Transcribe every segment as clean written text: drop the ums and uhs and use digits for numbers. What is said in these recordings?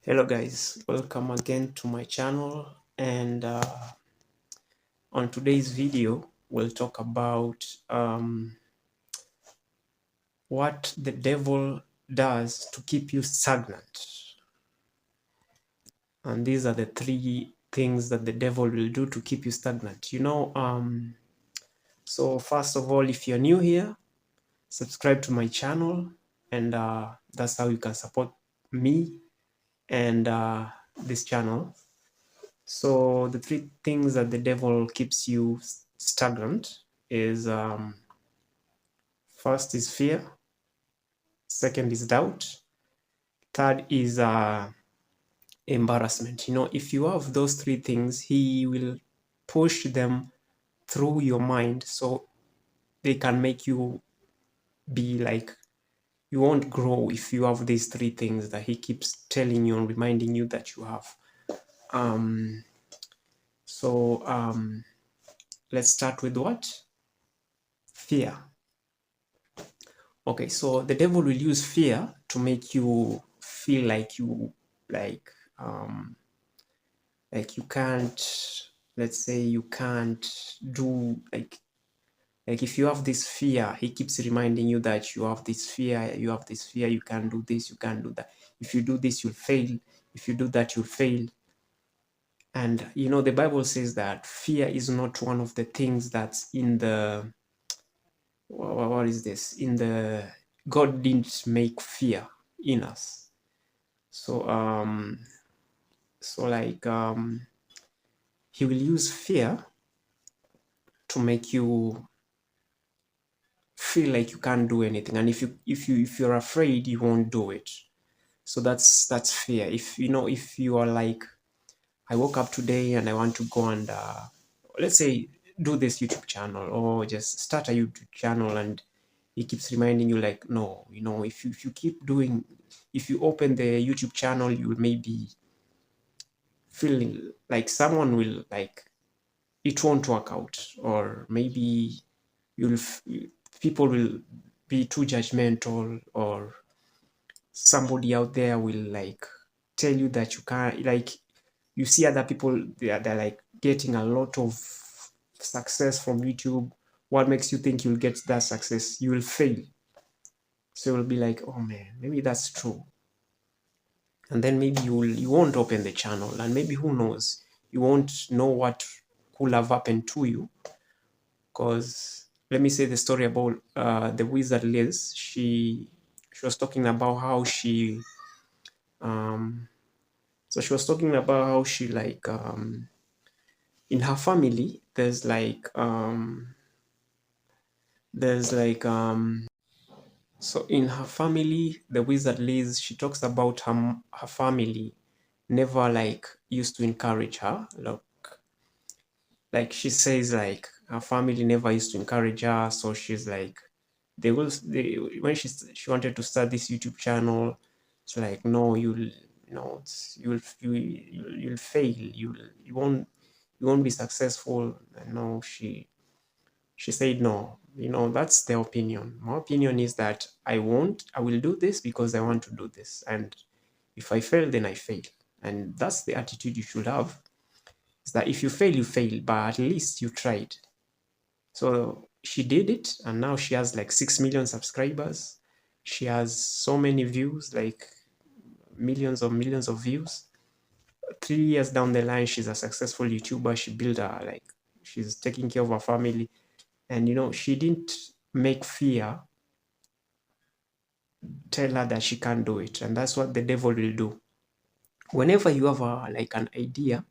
Hello guys, welcome again to my channel, and on today's video we'll talk about what the devil does to keep you stagnant. And these are the three things that the devil will do to keep you stagnant. So first of all, if you're new here, subscribe to my channel, and that's how you can support me and this channel. So the three things that the devil keeps you stagnant is first is fear, second is doubt, third is embarrassment. If you have those three things, he will push them through your mind so they can make you be like you won't grow if you have these three things that he keeps telling you and reminding you that you have. Let's start with what? Fear. Okay, so the devil will use fear to make you feel like you can't, let's say you can't do like if you have this fear, he keeps reminding you that you have this fear, you can't do this, you can't do that. If you do this, you'll fail. If you do that, you'll fail. And the Bible says that fear is not one of the things that's in the what is this? In the God didn't make fear in us. So he will use fear to make you feel like you can't do anything, and if you're afraid, you won't do it. So that's fear. If you are like, I woke up today and I want to go and let's say do this YouTube channel or just start a YouTube channel, and he keeps reminding you like, no, if you keep doing, if you open the YouTube channel, you will maybe feeling like someone will like, it won't work out, or maybe people will be too judgmental, or somebody out there will like tell you that you can't, like you see other people, they're like getting a lot of success from YouTube. What makes you think you'll get that success? You will fail. So you'll be like, oh man, maybe that's true. And then maybe you won't open the channel, and maybe who knows, you won't know what could have happened to you. Because let me say the story about the wizard Liz. She was talking about how she so she was talking about how she like in her family there's like so in her family, the wizard Liz, she talks about her family never like used to encourage her. Like she says like her family never used to encourage her, so she's like, when she wanted to start this YouTube channel, it's like, no, you'll fail, you won't be successful. No, she said no. That's their opinion. My opinion is that I will do this because I want to do this, and if I fail, then I fail. And that's the attitude you should have, is that if you fail, you fail, but at least you tried. So she did it, and now she has like 6 million subscribers. She has so many views, like millions of views. 3 years down the line, she's a successful YouTuber. She built her, like, she's taking care of her family. And she didn't make fear tell her that she can't do it. And that's what the devil will do. Whenever you have like an idea,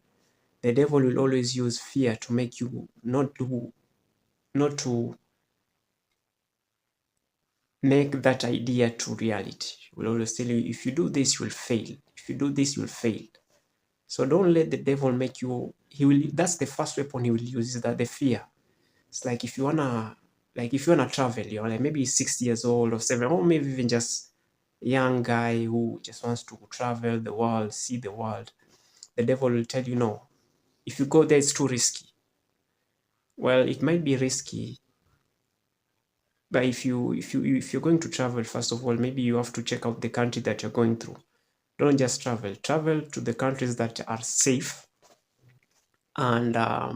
the devil will always use fear to make you not to make that idea to reality. He will always tell you, if you do this, you'll fail. If you do this, you'll fail. So don't let the devil make you, that's the first weapon he will use, is that the fear. It's like if you wanna travel, you're like maybe 60 years old or 7, or maybe even just a young guy who just wants to travel the world, see the world. The devil will tell you, no, if you go there, it's too risky. Well, it might be risky, but if you're going to travel, first of all, maybe you have to check out the country that you're going through. Don't just travel. Travel to the countries that are safe, and that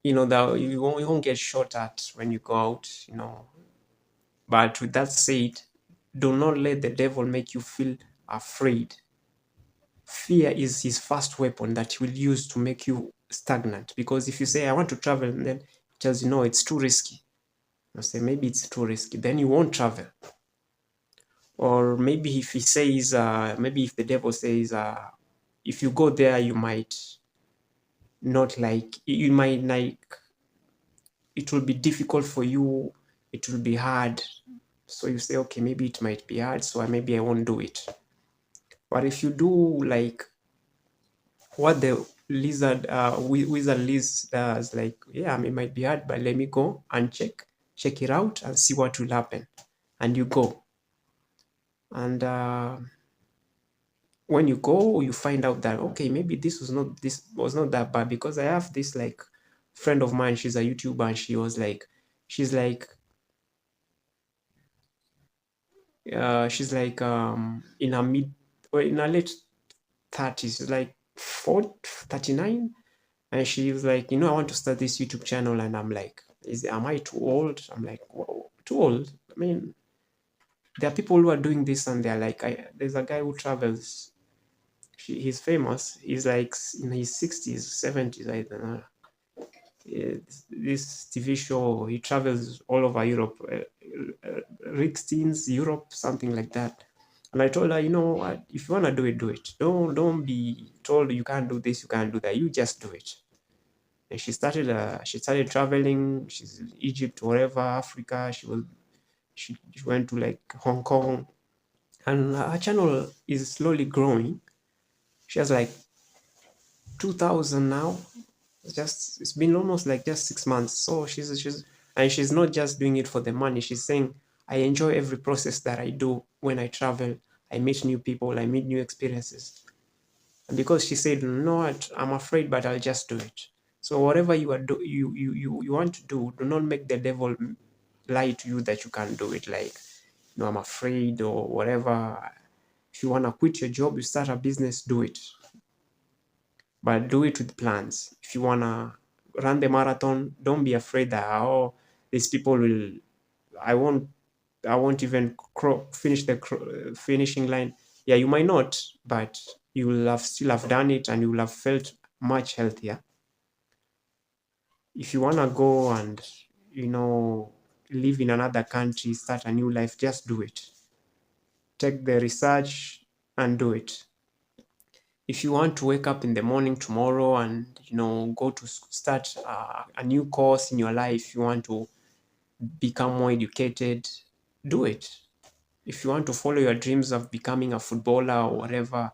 you won't get shot at when you go out. But with that said, do not let the devil make you feel afraid. Fear is his first weapon that he will use to make you stagnant. Because if you say, I want to travel, and then he tells you, no, it's too risky. You say, maybe it's too risky. Then you won't travel. Or maybe if he says, maybe if the devil says, if you go there, you might not like, you might like, it will be difficult for you. It will be hard. So you say, okay, maybe it might be hard, so maybe I won't do it. But if you do like what the wizard Liz does, like, yeah, it might be hard, but let me go and check it out and see what will happen. And you go. And when you go, you find out that, okay, maybe this was not that bad, because I have this like friend of mine, she's a YouTuber, and she's like in her late 30s, like 39, and she was like, I want to start this YouTube channel. And I'm like, am I too old? I'm like, whoa, too old? I mean, there are people who are doing this, and they're like, there's a guy who travels. He's famous. He's like in his 60s, 70s, I don't know. This TV show, he travels all over Europe, Rick Steens, Europe, something like that. And I told her, what, if you want to do it, do it. Don't be told you can't do this, you can't do that. You just do it. And she started traveling. She's in Egypt, wherever, Africa. She went to like Hong Kong, and her channel is slowly growing. She has like 2,000 now. It's been almost like just 6 months. So she's not just doing it for the money. She's saying, I enjoy every process that I do when I travel. I meet new people, I meet new experiences. And because she said, no, I'm afraid, but I'll just do it. So whatever you want to do not make the devil lie to you that you can't do it. Like, I'm afraid or whatever. If you want to quit your job, you start a business, do it. But do it with plans. If you want to run the marathon, don't be afraid that, these people will, I won't even finish the finishing line. Yeah, you might not, but you will still have done it, and you will have felt much healthier. If you want to go and, live in another country, start a new life, just do it. Take the research and do it. If you want to wake up in the morning tomorrow and, go to start a new course in your life, you want to become more educated, do it. If you want to follow your dreams of becoming a footballer or whatever,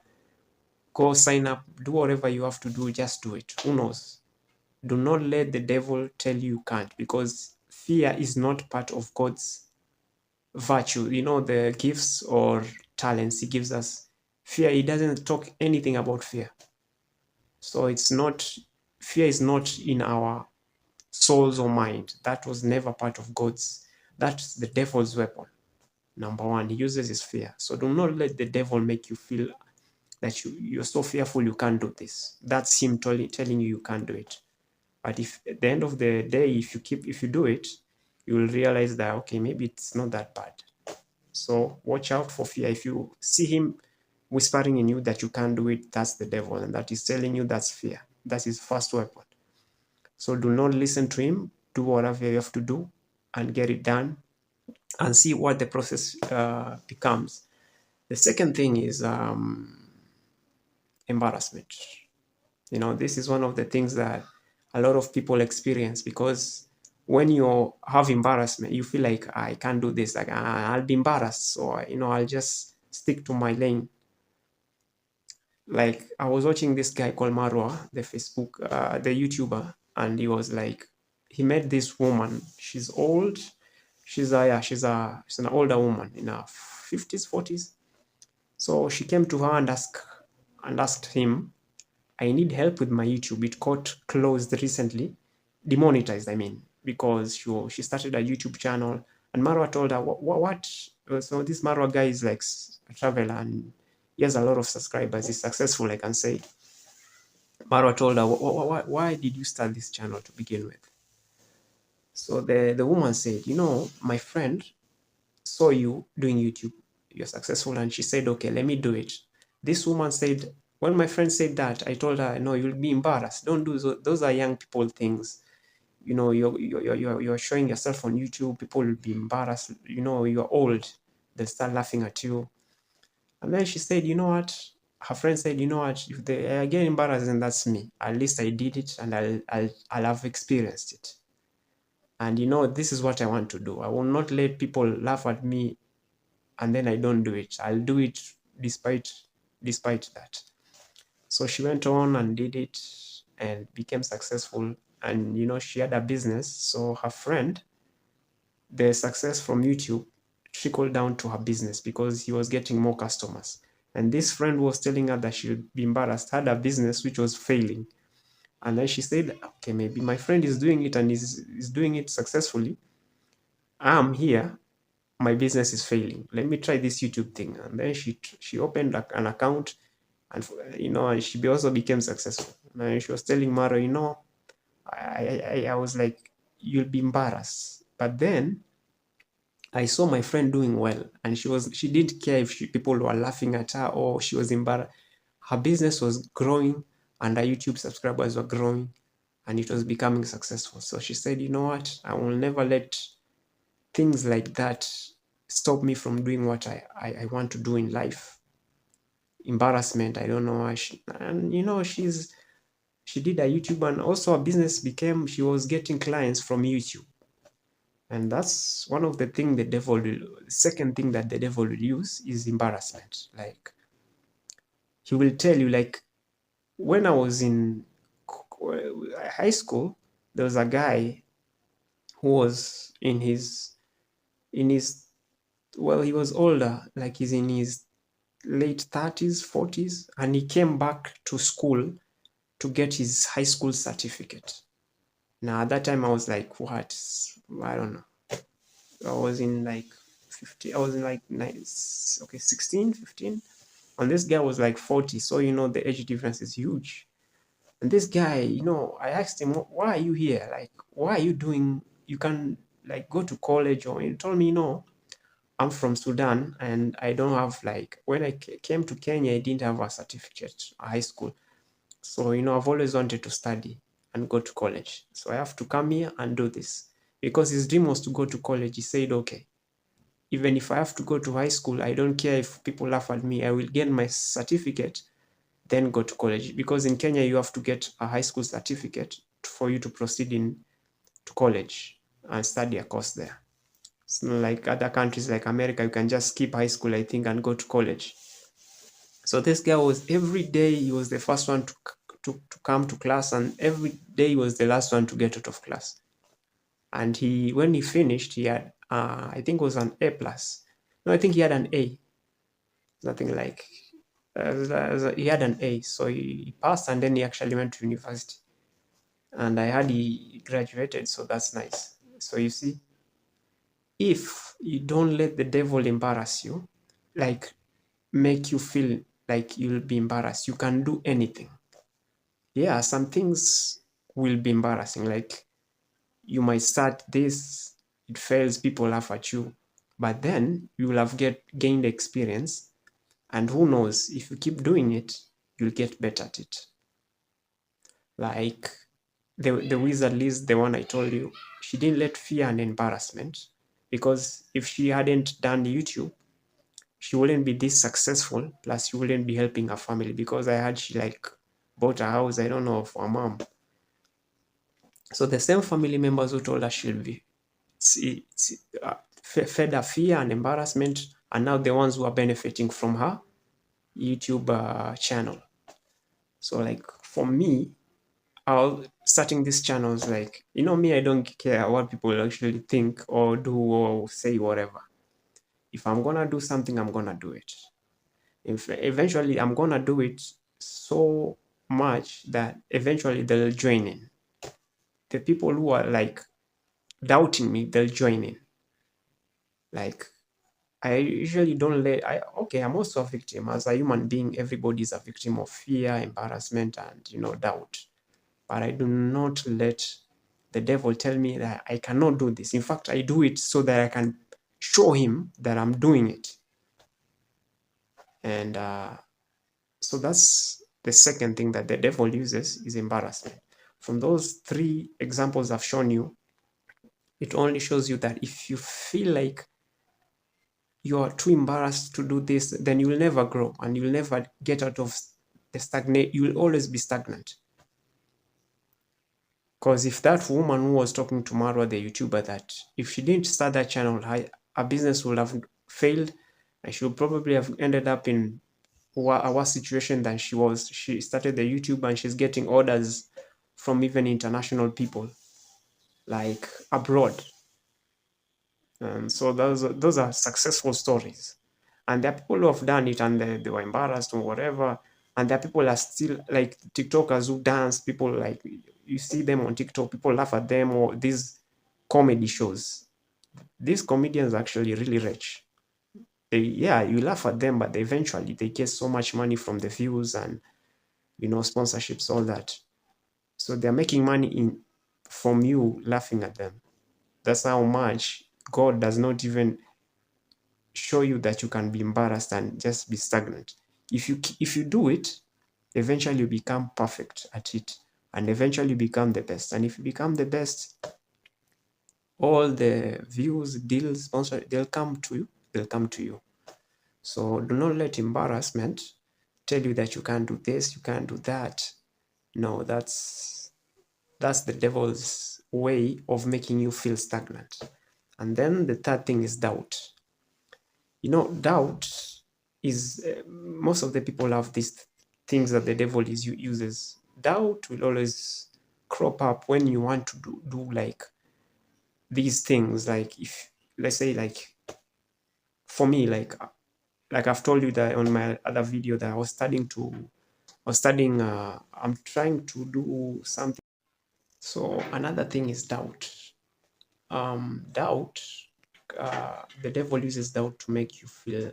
go sign up, do whatever you have to do, just do it. Who knows? Do not let the devil tell you can't, because fear is not part of God's virtue. The gifts or talents he gives us. Fear, he doesn't talk anything about fear. So fear is not in our souls or mind. That was never part of God's. That's the devil's weapon. Number one, he uses his fear. So do not let the devil make you feel that you're so fearful you can't do this. That's him telling you can't do it. But if at the end of the day, if you do it, you will realize that, okay, maybe it's not that bad. So watch out for fear. If you see him whispering in you that you can't do it, that's the devil, and that is telling you that's fear. That's his first weapon. So do not listen to him. Do whatever you have to do and get it done, and see what the process becomes. The second thing is embarrassment. This is one of the things that a lot of people experience, because when you have embarrassment, you feel like, I can't do this, like, I'll be embarrassed, so I'll just stick to my lane. Like, I was watching this guy called Marwa, the YouTuber, and he was like, he met this woman. She's old. She's an older woman in her 50s, 40s. So she came to her and asked him, I need help with my YouTube. It got closed recently, demonetized, I mean, because she started a YouTube channel. And Marwa told her, what? So this Marwa guy is like a traveler, and He has a lot of subscribers. He's successful, I can say. Marwa told her, why did you start this channel to begin with? So the woman said, my friend saw you doing YouTube. You're successful. And she said, okay, let me do it. This woman said, when my friend said that, I told her, no, you'll be embarrassed. Don't do those are young people things. You're showing yourself on YouTube. People will be embarrassed. You're old. They'll start laughing at you. And then she said, you know what? Her friend said, you know what? If they get embarrassed, then that's me. At least I did it, and I'll have experienced it. And this is what I want to do. I will not let people laugh at me and then I don't do it. I'll do it despite that. So she went on and did it and became successful. And she had a business. So her friend, the success from YouTube trickled down to her business because he was getting more customers. And this friend was telling her that she would be embarrassed, had a business which was failing. And then she said, okay, maybe my friend is doing it and is doing it successfully. I'm here. My business is failing. Let me try this YouTube thing. And then she opened an account, and and she also became successful. And she was telling Mara, I was like, you'll be embarrassed. But then I saw my friend doing well, and she didn't care if people were laughing at her or she was embarrassed. Her business was growing, and her YouTube subscribers were growing, and it was becoming successful. So she said, you know what? I will never let things like that stop me from doing what I want to do in life. Embarrassment, I don't know why. She did a YouTube, and also her business she was getting clients from YouTube. And that's one of the things second thing that the devil will use is embarrassment. Like, he will tell you, like, when I was in high school, there was a guy who was in his, well, he was older, like he's in his late 30s, 40s, and he came back to school to get his high school certificate. Now, at that time, I was like, what? I don't know. I was in like 50, I was in like 16, 15. And this guy was like 40. So, the age difference is huge. And this guy, I asked him, why are you here? Like, why are you doing, you can like go to college? Or he told me, I'm from Sudan and I don't have when I came to Kenya, I didn't have a certificate, a high school. So, I've always wanted to study and go to college. So I have to come here and do this. Because his dream was to go to college. He said, okay, even if I have to go to high school, I don't care if people laugh at me. I will get my certificate, then go to college. Because in Kenya, you have to get a high school certificate for you to proceed to college and study a course there. It's not like other countries like America, you can just skip high school, I think, and go to college. So this guy every day he was the first one to come to class, and every day he was the last one to get out of class. And when he finished, he had, I think it was an A+. No, I think he had an A. Nothing like, he had an A. So he passed, and then he actually went to university. And I heard he graduated, so that's nice. So you see, if you don't let the devil embarrass you, like make you feel like you'll be embarrassed, you can do anything. Yeah, some things will be embarrassing. Like, you might start this, it fails, people laugh at you, but then you will have gained experience, and who knows, if you keep doing it, you'll get better at it. Like the wizard Liz, the one I told you, she didn't let fear and embarrassment, because if she hadn't done YouTube, she wouldn't be this successful, plus she wouldn't be helping her family, because I heard she bought a house, I don't know, for her mom. So the same family members who told her she'll be fed her fear and embarrassment, and now the ones who are benefiting from her YouTube channel. So for me, starting this channel is me, I don't care what people actually think or do or say whatever. If I'm gonna do something, I'm gonna do it. Eventually I'm gonna do it so much that eventually they'll join in. The people who are doubting me, they'll join in. I usually don't let, I'm also a victim. As a human being, everybody is a victim of fear, embarrassment, and, doubt. But I do not let the devil tell me that I cannot do this. In fact, I do it so that I can show him that I'm doing it. And so that's the second thing that the devil uses, is embarrassment. From those three examples I've shown you, it only shows you that if you feel like you are too embarrassed to do this, then you will never grow and you'll never get out of the stagnate. You will always be stagnant. Because if that woman who was talking to Marwa, the YouTuber, that if she didn't start that channel, her business would have failed and she would probably have ended up in a worse situation than she was. She started the YouTube and she's getting orders from even international people, like abroad. So those are successful stories. And there are people who have done it and they were embarrassed or whatever. And there are people who are still like TikTokers who dance, people like you see them on TikTok, people laugh at them, or these comedy shows. These comedians are actually really rich. You laugh at them, but eventually they get so much money from the views and sponsorships, all that. So they're making money from you laughing at them. That's how much God does not even show you that you can be embarrassed and just be stagnant. If you do it, eventually you become perfect at it, and eventually you become the best. And if you become the best, all the views, deals, sponsor, they'll come to you. They'll come to you. So do not let embarrassment tell you that you can't do this, you can't do that. No, that's the devil's way of making you feel stagnant. And then the third thing is doubt. Doubt is most of the people have these things that the devil uses. Doubt will always crop up when you want to do like these things. Like if, let's say, like for me, like I've told you that on my other video that I was studying, I'm trying to do something. So another thing is doubt. Doubt, the devil uses doubt to make you feel,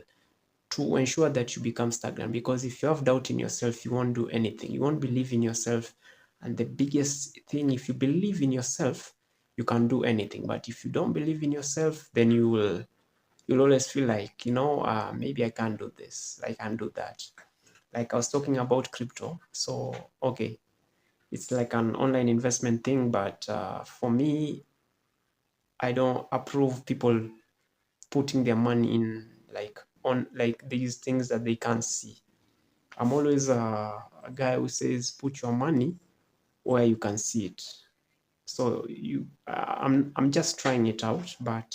to ensure that you become stagnant. Because if you have doubt in yourself, you won't do anything. You won't believe in yourself. And the biggest thing, if you believe in yourself, you can do anything. But if you don't believe in yourself, then you'll always feel like, maybe I can't do this, I can't do that. Like I was talking about crypto. So, okay, it's like an online investment thing, but for me, I don't approve people putting their money in on these things that they can't see. I'm always a guy who says put your money where you can see it. So I'm just trying it out, but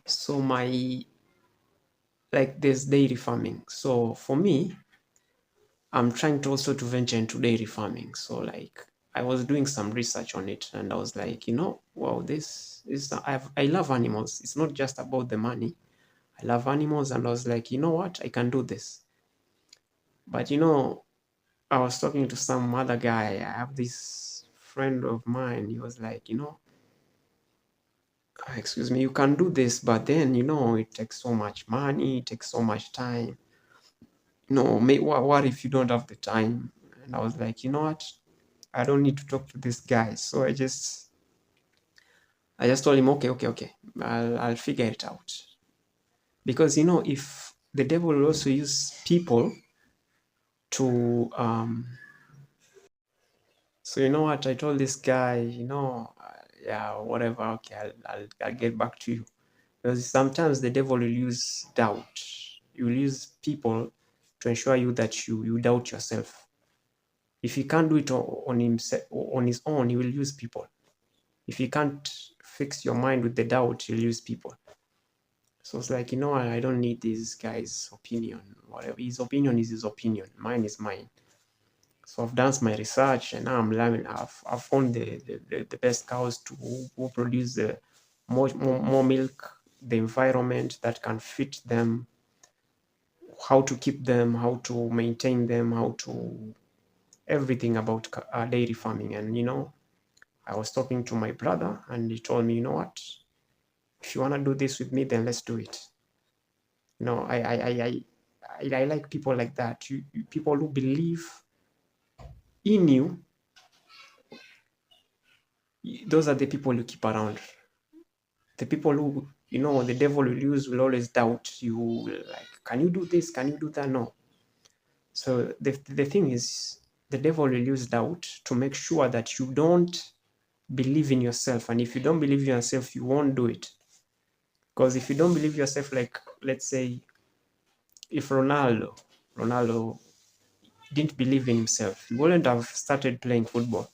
so there's dairy farming. So for me, I'm trying to also to venture into dairy farming. So I was doing some research on it and I was like, wow, this is, I love animals. It's not just about the money. I love animals, and I was like, you know what, I can do this. But I was talking to some other guy. I have this friend of mine. He was like, excuse me, you can do this, but then it takes so much money, it takes so much time. What if you don't have the time? And I was like, you know what, I don't need to talk to this guy. So I just told him, okay, I'll figure it out. Because if the devil will also use people to so you know what, I told this guy, yeah, whatever, okay, I'll get back to you. Because sometimes the devil will use doubt. He will use people to ensure you that you doubt yourself. If he can't do it on himself, on his own, he will use people. If he can't fix your mind with the doubt, he'll use people. So it's like, I don't need this guy's opinion. Whatever his opinion is, his opinion. Mine is mine. So I've done my research and now I'm learning. I've found the best cows who produce the more milk, the environment that can fit them, how to keep them, how to maintain them, how to everything about dairy farming. And I was talking to my brother and he told me, you know what, If you want to do this with me, then let's do it. You know, I like people like that. People who believe in you. Those are the people you keep around. The people who, you know, the devil will use will always doubt you. Like, can you do this? Can you do that? No. So the thing is, the devil will use doubt to make sure that you don't believe in yourself. And if you don't believe in yourself, you won't do it. Because if you don't believe yourself, like, let's say, if Ronaldo didn't believe in himself, he wouldn't have started playing football.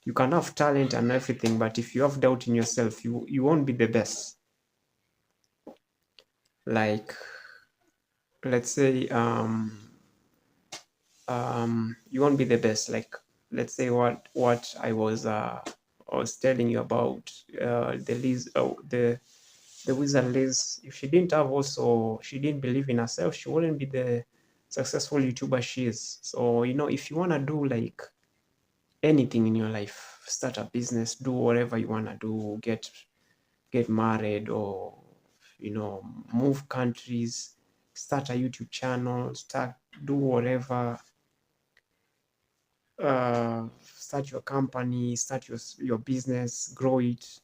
You can have talent and everything, but if you have doubt in yourself, you won't be the best. Like, let's say, you won't be the best. Like, let's say what I was telling you about the wizard Liz. If she didn't believe in herself, she wouldn't be the successful YouTuber she is. So, you know, if you want to do like anything in your life, start a business, do whatever you want to do, get married, or, you know, move countries, start a YouTube channel, do whatever, start your company, start your business, grow it,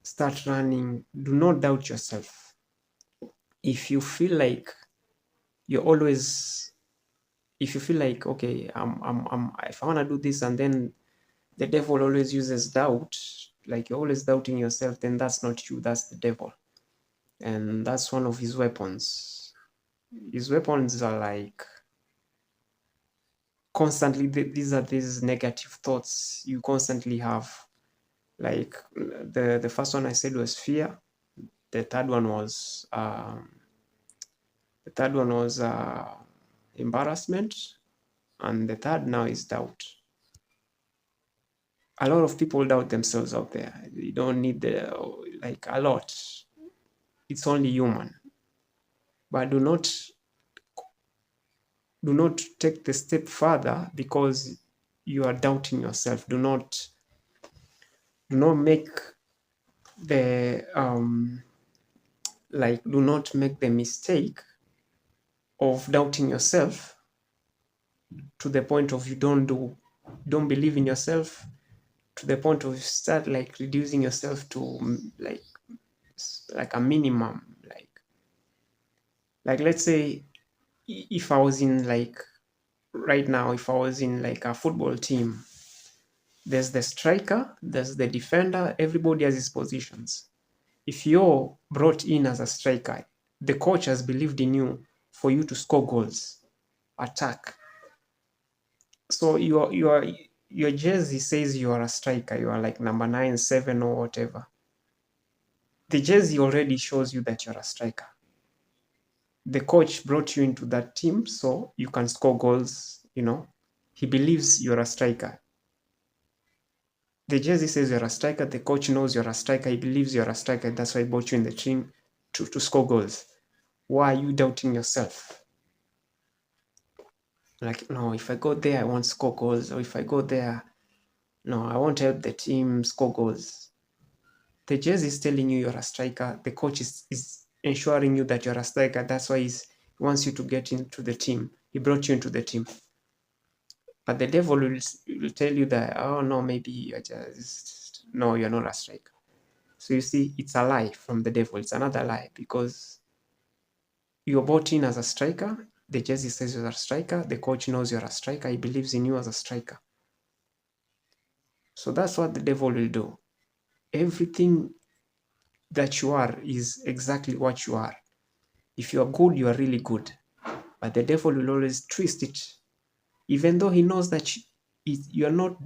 start running. Do not doubt yourself. If you feel like okay, if I want to do this, and then the devil always uses doubt, like you're always doubting yourself, then that's not you, that's the devil. And that's one of his weapons. His weapons are like constantly, these negative thoughts you constantly have. Like, the first one I said was fear. The third one was embarrassment, and the third now is doubt. A lot of people doubt themselves out there. You don't need a lot. It's only human. But do not take the step further because you are doubting yourself. Do not make the do not make the mistake of doubting yourself to the point of you don't believe in yourself, to the point of you start like reducing yourself to like a minimum. Like let's say, if I was in right now, if I was in like a football team, there's the striker, there's the defender, everybody has his positions. If you're brought in as a striker, the coach has believed in you for you to score goals, attack. So your jersey says you are a striker, you are like number 9, 7, or whatever. The jersey already shows you that you're a striker. The coach brought you into that team so you can score goals, you know. He believes you're a striker. The jersey says you're a striker, the coach knows you're a striker, he believes you're a striker, that's why he brought you in the team to score goals. Why are you doubting yourself? Like, no, if I go there, I won't score goals. Or if I go there, no, I won't help the team score goals. The jersey is telling you you're a striker. The coach is ensuring you that you're a striker. That's why he wants you to get into the team. He brought you into the team. But the devil will tell you that, oh, no, maybe you're no, you're not a striker. So you see, it's a lie from the devil. It's another lie, because you're brought in as a striker. The jersey says you're a striker. The coach knows you're a striker. He believes in you as a striker. So that's what the devil will do. Everything that you are is exactly what you are. If you are good, you are really good. But the devil will always twist it. Even though he knows that you're not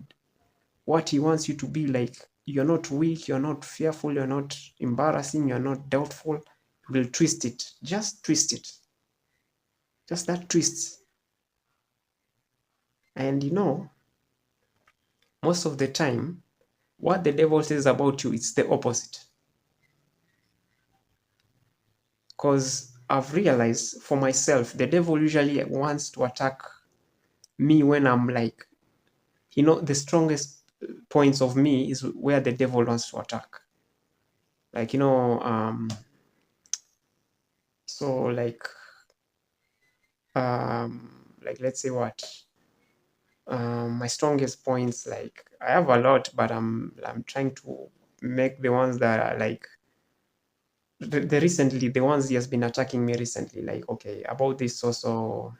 what he wants you to be. Like, you're not weak, you're not fearful, you're not embarrassing, you're not doubtful. He will twist it. Just twist it. Just that twist. And you know, most of the time, what the devil says about you, it's the opposite. Because I've realized for myself, the devil usually wants to attack me when I'm like, you know, the strongest points of me is where the devil wants to attack. Like, so like let's say what, my strongest points, like I have a lot, but I'm trying to make the ones that are like the ones he has been attacking me recently, like, okay, about this also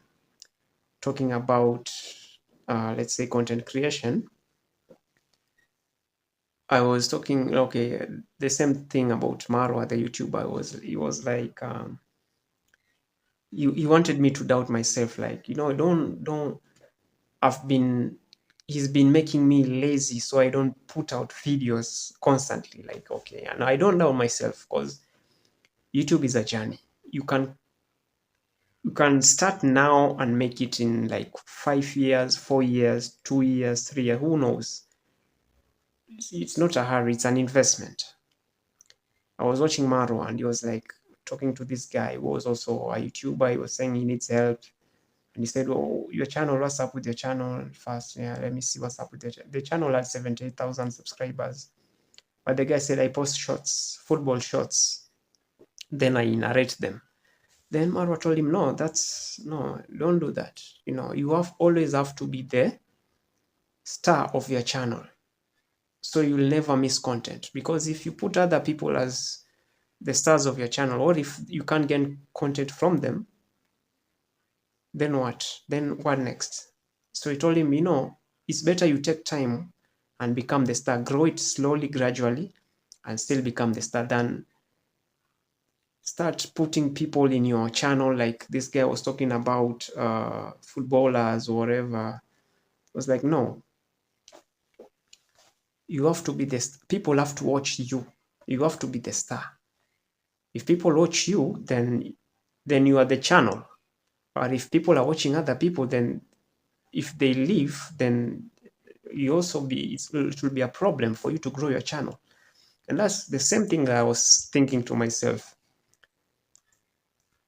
talking about, let's say, content creation. I was talking, okay, the same thing about Marwa, the YouTuber. He was like, he wanted me to doubt myself, like, don't. I've been, he's been making me lazy, so I don't put out videos constantly. Like, okay, and I don't doubt myself because YouTube is a journey. You can you can start now and make it in like 5 years, 4 years, 2 years, 3 years. Who knows? It's not a hurry. It's an investment. I was watching Maro and he was like talking to this guy who was also a YouTuber. He was saying he needs help. And he said, "Oh, your channel, what's up with your channel first? Yeah, let me see what's up with the channel had 78,000 subscribers." But the guy said, "I post shots, football shots, then I narrate them." Then Marwa told him, "No, no, don't do that. You always have to be the star of your channel. So you'll never miss content. Because if you put other people as the stars of your channel, or if you can't get content from them, then what? Then what next?" So he told him, it's better you take time and become the star, grow it slowly, gradually, and still become the star than start putting people in your channel. Like this guy was talking about footballers or whatever. It was like, no, you have to be people have to watch you. You have to be the star. If people watch you, then you are the channel. But if people are watching other people, then if they leave, then it will be a problem for you to grow your channel. And that's the same thing I was thinking to myself.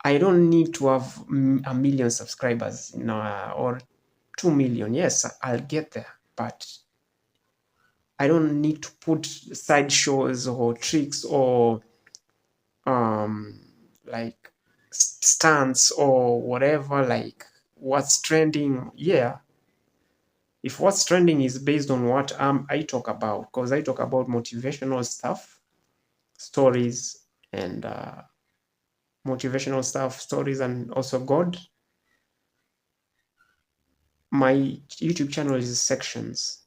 I don't need to have a million subscribers, or 2 million. Yes, I'll get there, but I don't need to put side shows or tricks or like stunts or whatever, like what's trending. Yeah, if what's trending is based on what I talk about, because I talk about motivational stuff, stories, and motivational stuff, stories, and also God. My YouTube channel is sections.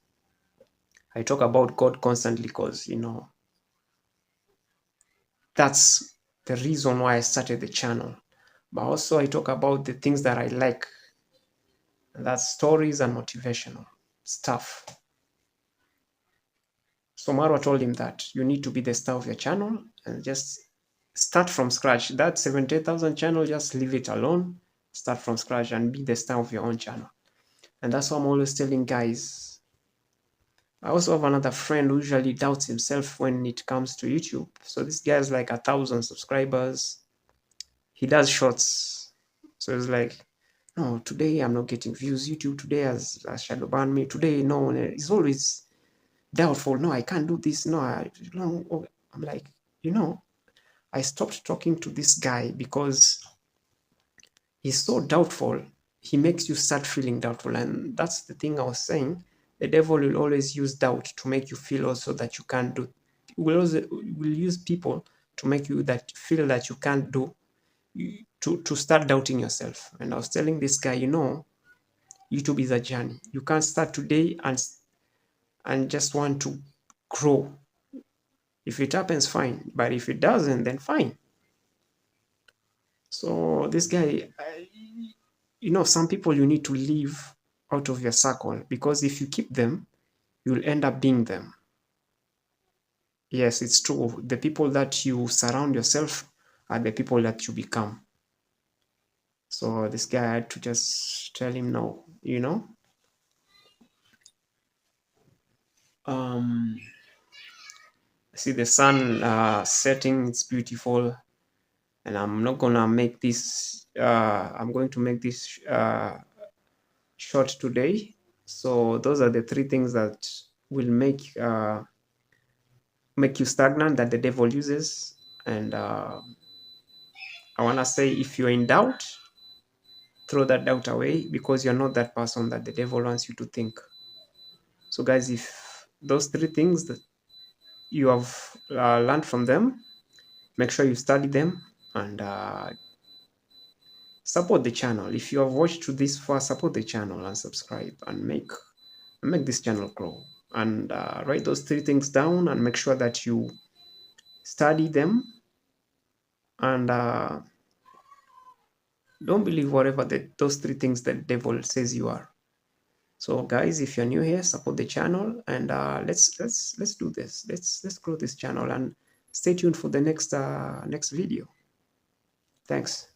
I talk about God constantly because, that's the reason why I started the channel. But also I talk about the things that I like, and that's stories and motivational stuff. So Marwa told him that you need to be the star of your channel and just start from scratch. That 78,000 channel, just leave it alone, start from scratch and be the star of your own channel. And that's what I'm always telling guys. I also have another friend who usually doubts himself when it comes to YouTube. So this guy has like 1,000 subscribers. He does shorts. So it's like, no, today I'm not getting views. YouTube today has shadow banned me. Today, no, it's always doubtful. No, I can't do this. No, I'm like, I stopped talking to this guy because he's so doubtful. He makes you start feeling doubtful. And that's the thing I was saying. The devil will always use doubt to make you feel also that you can't do. Will use people to make you that feel that you can't do, to start doubting yourself. And I was telling this guy, YouTube is a journey. You can't start today and just want to grow. If it happens, fine. But if it doesn't, then fine. So this guy, some people you need to leave out of your circle, because if you keep them, you'll end up being them. Yes, it's true. The people that you surround yourself are the people that you become. So this guy had to just tell him no, see the sun setting, it's beautiful. And I'm not gonna make this, I'm going to make this short today. So those are the three things that will make make you stagnant that the devil uses. And I want to say, if you're in doubt, throw that doubt away, because you're not that person that the devil wants you to think. So guys, if those three things that you have learned from them, make sure you study them and support the channel. If you have watched to this far, support the channel and subscribe and make this channel grow. And write those three things down and make sure that you study them. And don't believe whatever those three things that the devil says you are. So guys, if you're new here, support the channel, and let's do this. Let's grow this channel, and stay tuned for the next video. Thanks.